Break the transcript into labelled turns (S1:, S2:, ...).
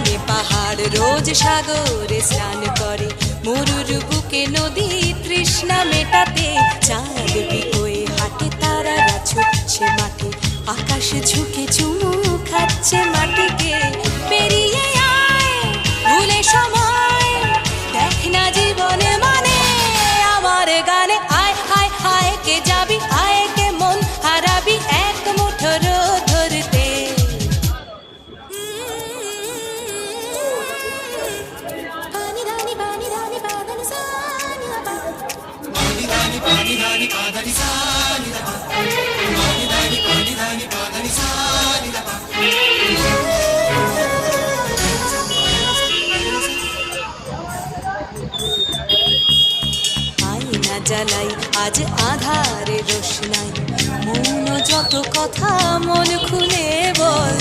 S1: টানে পাহাড় রোজ সাগরে স্নান করে, মরুর বুকে নদী তৃষ্ণা মেটাতে। চাঁদ বিকোয়ে হাটে তারারা ছুটছে মাঠে, আকাশ ঝুঁকে চুমু খাচ্ছে মাটিকে। পেরিয়ে আয় ভুলে সময়, দেখ না জীবনে মানে আমার গানে। আয় হায় হায় কে যাবি, আয় কে মন হারাবি এক মুঠো রোদ ধরতে। আয়না জ্বালাই আজ আধারে রোশনাই, মৌন যত কথা মন খুলে বল।